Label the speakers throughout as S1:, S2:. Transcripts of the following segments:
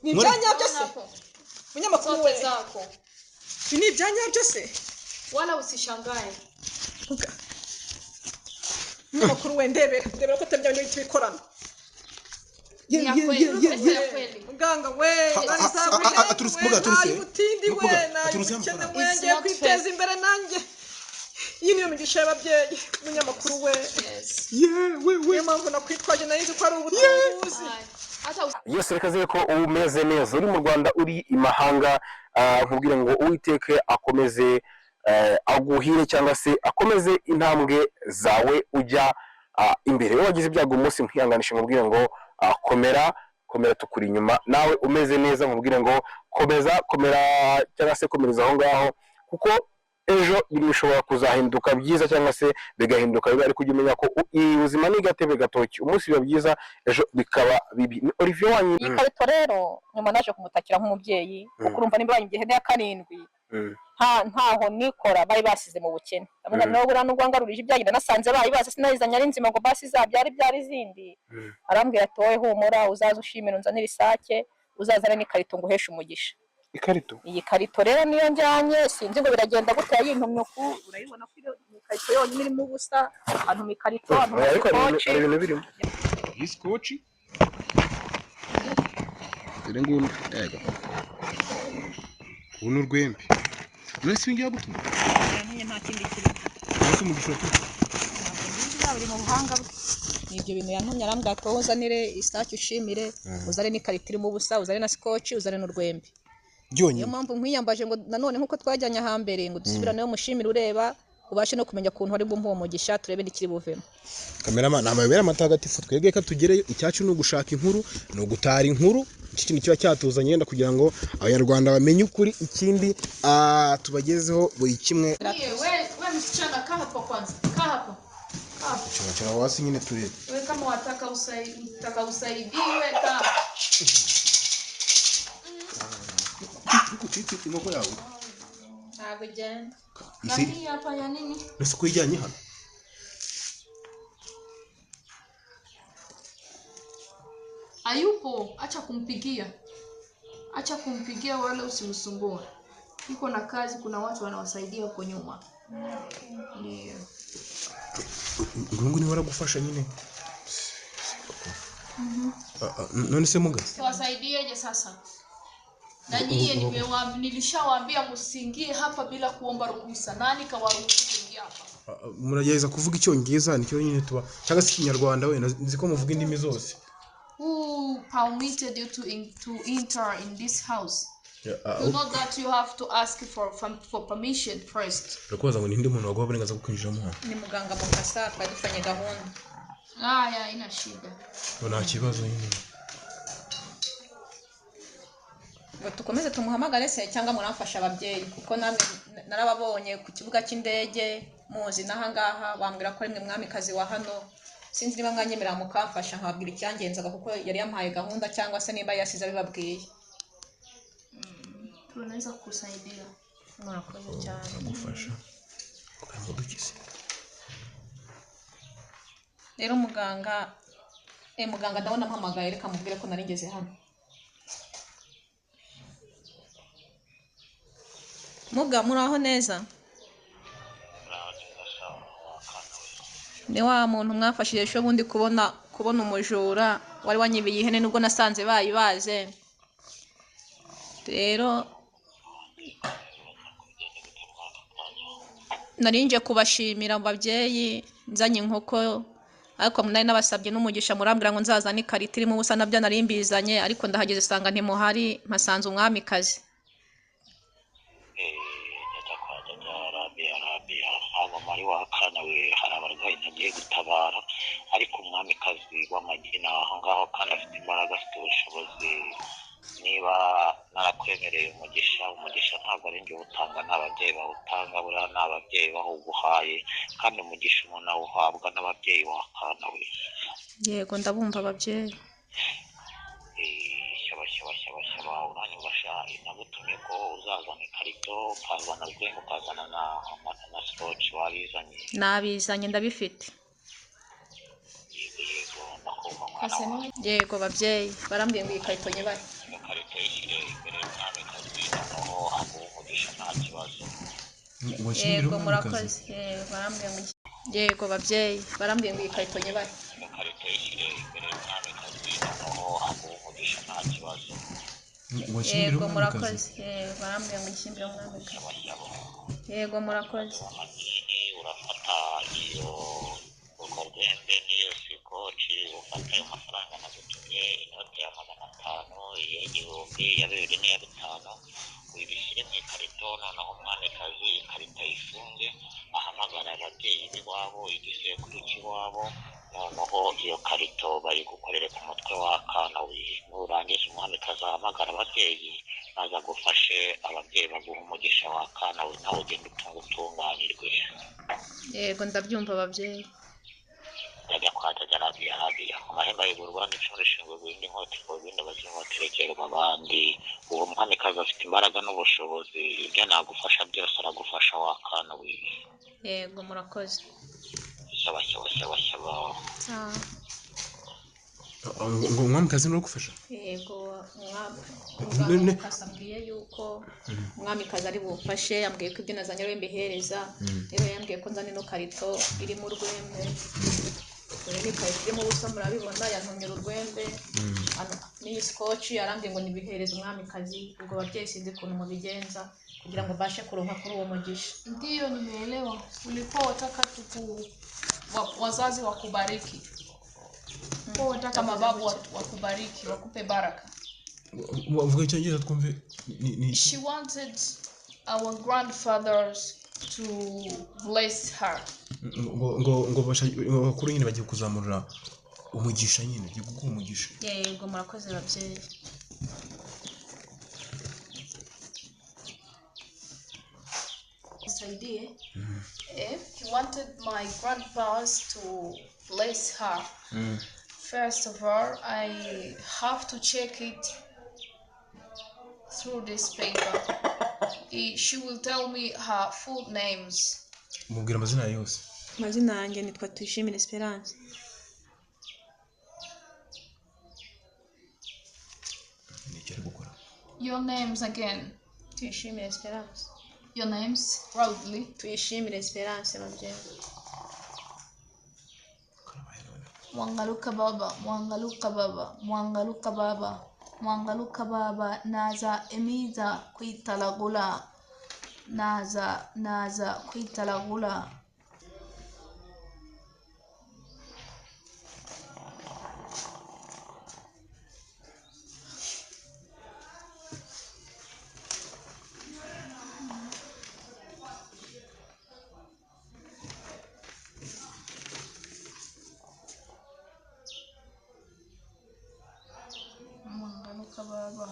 S1: Ni ibyanyabyo se? Munyamakuru we
S2: zako.
S1: Ni ibyanyabyo se?
S2: Wala usishangae.
S1: Munyamakuru we ndebera ko tabya bintu bikorana.
S2: Ya kweli.
S1: Muganga we
S3: aturuse
S1: mutindi we na wenge kwiteza imbere nanjye. Iyi niyo migisha y'ababyeyi munyamakuru we. We mpamvu nakwitwaje narize ko ari ubutunzi.
S3: Yesu rekaze ko umeze neza uri mu Rwanda uri imahanga nkubwire ngo Uwiteke akomeze aguhire cyangwa se akomeze intambwe zawe ujya imbere. Wagize ibyago umunsi nkwihanganisha nkubwire ngo komera tukuri inyuma nawe umeze neza nkubwire ngo komera cyangwa se komereza aho ngaho kuko ejo bishobora kuzahinduka byiza cyangwa se bigahinduka bibi ariko ujye umenya ko ubuzima ni gatebe gatoki umunsi biba byiza ejo bikaba bibi. Olivier wanyu
S4: ikarito rero nyuma naje kumutakira nk'umubyeyi kuko urumva nimba banyigihe ya karindwi ntaho nikora bari basize mu bukene ndavuga no bura n'ubwo ngarurije ibyagenda nasanze bayibase sinayizanya ari nzima ngo basi zabyari izindi arambwira atowe humura uzaza ushimira unzanira isake uzazana n'ikarito ngo uheshe umugisha.
S3: Ikarito
S4: iyi karito rero niyo njyanye sinzi ngo biragenda gute yintumye ku urayibona ko iyo karito yonyine irimo ubusa ahantu mu karito ahantu mu koci
S3: ibintu birimo
S5: iskoci dore nguno ego uno rwembe nese ngiye gutuma
S4: nta kindi kintu
S5: nese mu gishoti
S4: bari mu buhanga nibyo bintu yantumye arambwira ati uzanire isake ushimire uzare n'ikarito irimo ubusa uzare na skoci uzare n'urwembe niyo mpamvu nkwiyambaje ngo nanone nkuko twajyanye ahambere ngo dusubiraneyo mushimire ureba ubashe no kumenya ukuntu ari bumva uwo mugisha turebe n'ikiri buvemo.
S5: Cameraman amayobera amatagatifu twebwe ka tugereyo icyacu no gushaka inkuru no gutara inkuru iki kintu kiba cyatuzanye yenda kugira ngo abanyarwanda bamenye ukuri ikindi tubagezeho buri kimwe.
S2: We msichana kaa hapo kwanza. Kaa hapo.
S5: Chana wasi nyine turebe.
S2: Wewe kama wataka usaidiwe kaa.
S5: Inkoko yawe
S2: ntabwo igenda nani hapa ya nini
S5: nese ko ijyanye hano
S2: ayupo acha kumpigia wala usimsumbue iko na kazi kuna watu wanawasaidia huko nyuma ndio
S5: Mungu ni waragufasha nyine none se muga
S2: tuwasaidieje sasa na nyie nilishawaambia msingie hapa bila kuomba ruhusa nani kawaruhusu kuingia hapa
S5: murageza kuvuga icyongereza nicyo nyine tuba cyangwa se ikinyarwanda we nzi ko muvuga indimi zose
S2: who permitted you to enter in this house you know that you have to ask for permission first
S5: rakoza ngo ninde muntu wagwa burengaza kwinjira mu hano
S4: ni muganga mu kasa twafanye gahunda
S2: ya ina shida
S5: nta kibazo nyine
S4: tukomeze tumuhamagare se cyangwa muramfasha ababyeyi kuko namwe narababonye ku kibuga cy'indege muzi nahangaha bambwira ko rimwe mwamikazi wa hano sinzi niba mwanyemera mukamfasha nkababwira icyangenzaga kuko yari yampaye gahunda cyangwa se niba yasize abibabwiye
S2: tunaweza kukusaidia
S4: murakoze cyane
S5: gufasha ukamudukize
S4: rero muganga ndabona mpamagaye reka mubwire ko narigeze hano muga muraho neza ni wa muntu mwafashije ejo bundi kubona umujura wari wanyibiye ihene nubwo nasanze bayibaze rero narinje kubashimira babyeyi nzanye inkoko ariko nari nabasabye n'umugisha murambwira ngo nzazana ikarito irimo ubusa nabyo narimbizanye ariko ndahageze sanga ntimuhari mpasanze umwamikazi
S6: mari wakana we hari abarwayi ntagiye gutabara ariko umwamikazi w'amagina aho ngaho kandi afite imbaraga afite ubushobozi niba narakwemereye umugisha ntabwo ari njye utanga n'ababyeyi bawutanga buriya n'ababyeyi bahuguhaye kandi umugisha umuntu awuhabwa n'ababyeyi wakana we
S4: yego ndabumva ababyeyi
S6: shyaba uranyubasha nagutumye ko uzazana ikarito ukazana rwego ukazana na scotch wabizanye
S4: nabizanye ndabifite
S6: yego ndakumva
S2: yego babyeyi barambwiye ngo ikarito nyibaye
S6: ikarito yishyire imbere y'umwamikazi noneho aguha umugisha nta kibazo.
S2: yego murakoze barambwiye ngo yego babyeyi barambwiye ngo ikarito nyibaye
S6: ikarito yishyire imbere y'umwamikazi noneho aguha umugisha nta kibazo.
S2: yego murakoze barambwiye ngo nshyimbe umwamikazi yego murakoze.
S6: urafata iyo urwo rwembe n'iyo sikoci ufata ayo mafaranga nagutumye inote ya 500 y'igihumbi ya 2 n'iya 5 ubishyire mu ikarito noneho umwamikazi ikarito ayifunge ahamagara ababyeyi b'iwabo igisekuru cy'iwabo noneho iyo karito bayigukorere ku mutwe w'akana nurangiza umwamikazi ahamagara ababyeyi baza gufashe ababyeyi baguha umugisha w'akana we nawe ugenda utunganirwe.
S2: yego ndabyumva ababyeyi.
S6: Yajya kwa Jarabiya amahembe y'urwa n'icyo rishinzwe guhinda inkota ku bindi bazimuterekerwa abandi. Uwo mwamikazi afite imbaraga n'ubushobozi ibyo nagufasha byose aragufasha wakana we.
S2: yego murakoze.
S6: Shyaba
S5: ngo umwamikazi no gufasha.
S2: yego mwamikazi ambwiye yuko umwamikazi ari bufashe yambwiye ko ibyo nazanye rwembe hereza rero yambwiye ko nzane no karito iri mu rwembe ni karito irimo ubusa murabibona yantumye urwembe n'iyi scotch arambwiye ngo nibihereze umwamikazi ubwo babyeyi sinzi ukuntu mubigenza kugira ngo bashe kuronka kuri uwo mugisha. Ndio nimeelewa ulikuwa wataka wazazi wakubariki kwa wataka mababu wakubariki wakupe baraka.
S5: Wavuga cyangwa twumve
S2: she wanted our grandfathers to bless her.
S5: ngo bakuru nyine bagiye kuzamurira umugisha nyine bagiye kuguha umugisha.
S2: yego murakoze babyeyi. He wanted my grandfathers to bless her. First of all, I have to check it through this paper. She will tell me her full names.
S5: Mubwira amazina yose.
S1: Amazina yanjye nitwa Tuyishimire Esperance.
S2: Your names again.
S1: Tuyishimire Esperance.
S2: Your names proudly.
S1: Tuyishimire Esperance babyeyi.
S2: Mwangaluka baba, mwangaluka baba, mwangaluka baba, mwangaluka baba, naza emiza kwitalagula, naza kwitalagula. Mwangaluka baba,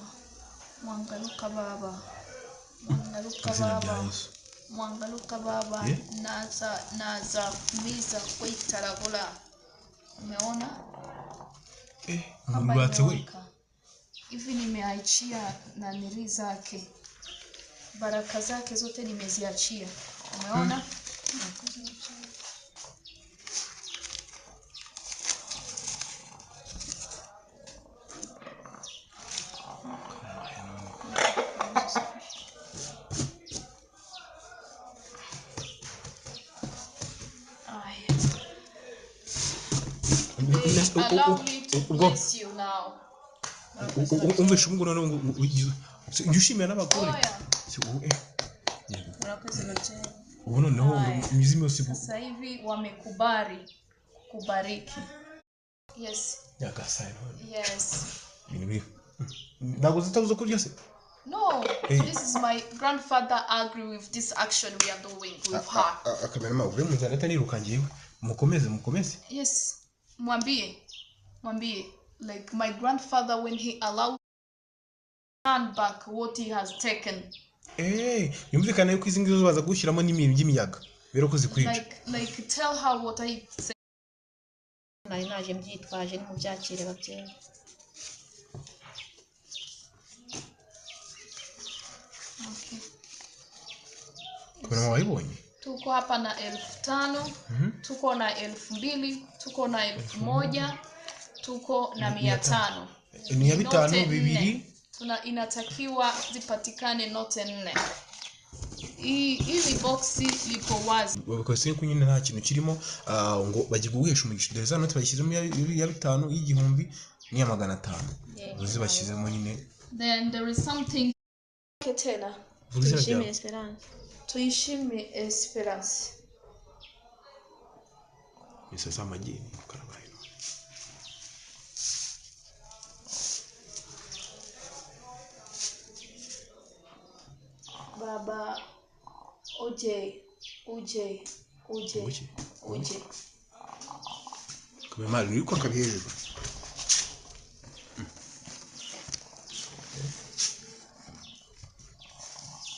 S2: mwangaluka baba, mwangaluka baba, naza miza kwitaragula. Umeona?
S5: Mwangaluka we.
S2: Hivi nimeachia na niri zake. Baraka zake zote nimeziachia. Umeona? Allow me to bless you now.
S5: Umvisha umugore none ushimira n'abagore.
S1: Murakoze babyeyi.
S5: Ubu noneho imizimi yose
S2: sasa hivi wamekubali kubariki. Yes.
S5: Yagasai none.
S2: Yes.
S5: Ntabwo zitabuza kurya se?
S2: No, this is my grandfather agree with this action we are doing with her.
S5: Akamera uri mu nzara atanirukangiye. Mukomeze.
S2: Yes. Mwambie like my grandfather when he allowed hand back what he has taken.
S5: Yumvikana yuko izi ngizo baza gushyiramo n'imibiri by'imiyaga bero ko zikwica.
S2: Like tell her what I said.
S1: Nari naje mbyitwaje ni mu byakire babyeyi.
S2: Okay.
S5: Kuna wayibonye?
S2: Tuko hapa na 5,000, tuko na 2,000, tuko na 1,000. tuko na 500.
S5: Ni ya 5 bibiri.
S2: Inatakiwa zipatikane note 4. Hizi boxi liko wazi.
S5: Bakose kunyine nta kintu kirimo ngo bagiguhesha umugisha. Dore za note bashyizemo ya 5 y'igihumbi ni 500. Uzi bashyizemo nyine.
S2: Then there is something tena. Tuishime Esperance. Tuishime Esperance.
S5: Ni sasa majini karabaye.
S2: Baba uje.
S5: Kama mali niko kabihejwe.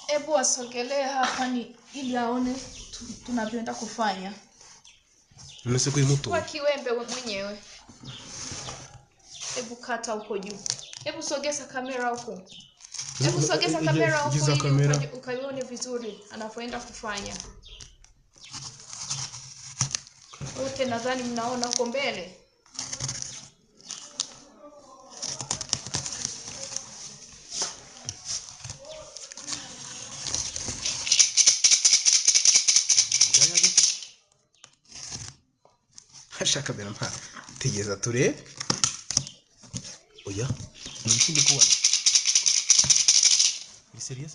S2: Ebu asogelee hapa ni ili aone tunapenda kufanya.
S5: Unaweza kuimutu.
S2: Kwa kiwembe mwenyewe. Ebu kata huko juu. Ebu sogeza kamera huko. Hebu sogeza kamera huko ili ukaione vizuri anapoenda kufanya. Wote nadhani mnaona huko mbele.
S5: Hashaka bera mpa. Tigeza ture. Oya. Nishinde kubona. Ni serious?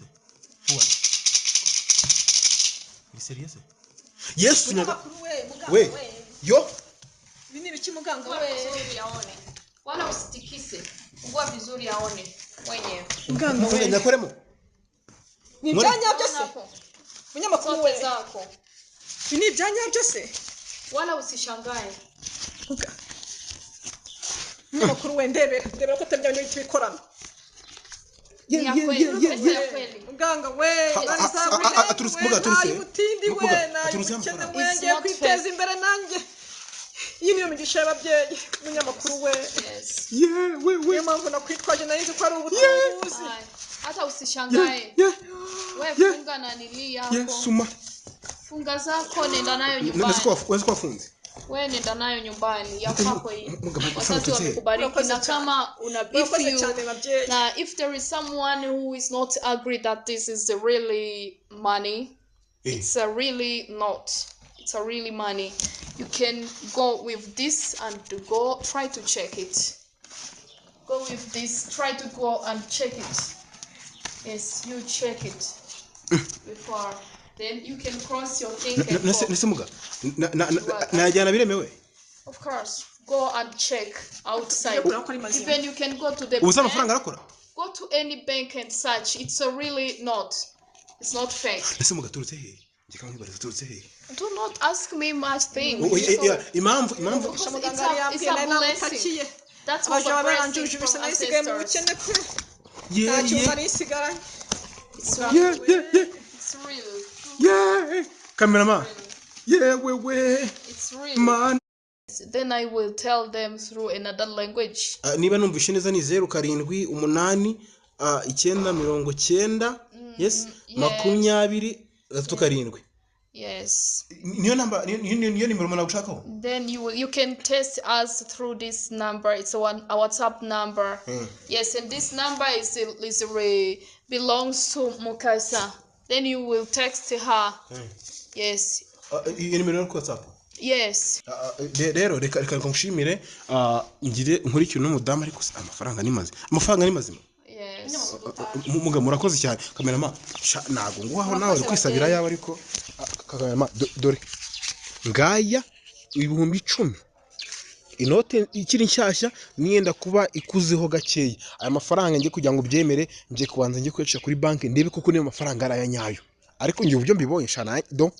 S5: Kubona. Ni serious? Yes, we. Yo.
S1: Bini biki muganga we
S2: yaone. Wala usitikise. Fungua vizuri aone mwenyewe.
S1: Muganga we.
S5: Nyakoremo.
S1: Ni byanya byose. Munyamakuru we
S2: zako.
S1: Bini byanya byose.
S2: Wala usishangae.
S1: Munyamakuru we ndebera ko tabyanye bikorana. Muganga we turutse mwenge kwiteza imbere nanjye iyi niyo migisha y'ababyeyi munyamakuru we we mpamvu nakwitwaje narinzi ko ari ubutunzi
S2: hata usishangae wewe funga na nili yako funga zako nenda nayo nyumbani
S5: wezi kuwafunze
S2: wewe nenda nayo nyumbani ya kwako hii wazazi wamekubariki na kama if there is someone who is not agree that this is the really money it's a really not it's a really money you can go with this and to go try to check it go with this try to go and check it yes you check it before then you can cross your thing
S5: najyana biremewe
S2: of course go and check outside even you can go to the
S5: ubusa amafaranga arakora
S2: go to any bank and search it's a really not it's not fake
S5: nasimuga turutse he ngikama nkibariza turutse he
S2: do not ask me much things
S5: imamvu
S2: it's a blessing that's what the blessing from ancestors it's real
S5: cameraman we
S2: it's real
S5: man
S2: then I will tell them through another language
S5: niba numvishe neza ni 07 8 90 yes 20
S2: yes
S5: niyo number niyo nimero mwana gushakaho
S2: then you can test us through this number it's a WhatsApp number yes and this number is belongs to Mukasa then you will text her yes
S5: iyo nimero ku WhatsApp
S2: yes
S5: rero reka ngushimire ngire nkurikira n'umudamu ariko amafaranga ni mazima
S2: yes
S5: muga murakoze cyane cameraman nago nguhaho nawe kwisabira yawe ariko cameraman dore ngaya 10,000 inote ikiri nshyashya niyenda kuba ikuzeho gakeya aya mafaranga ngiye kugira ngo byemere ngiye kubanza ngiye kwecisha kuri banki ndebe kuko niyo mafaranga arayanyayo ariko ngiye ubyo mbibonye shana do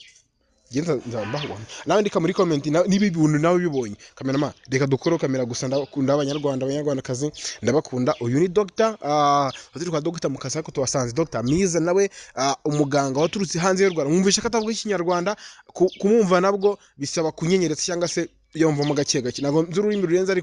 S5: genda nzambaho nawe ndika muri comment nibi bintu nawe bibonye cameraman reka dukoro kamera gusa ndakunda abanyarwandakazi ndabakunda uyu ni doctor turi kwa Dr Mukasa ko tuwasanze Dr Miza nawe umuganga waturutse hanze y'u Rwanda mwumvisha katavuga ikinyarwanda kumumva nabwo bisaba kunyenyeretsa cyangwa se yumva mu gake nago nzururimi rurenza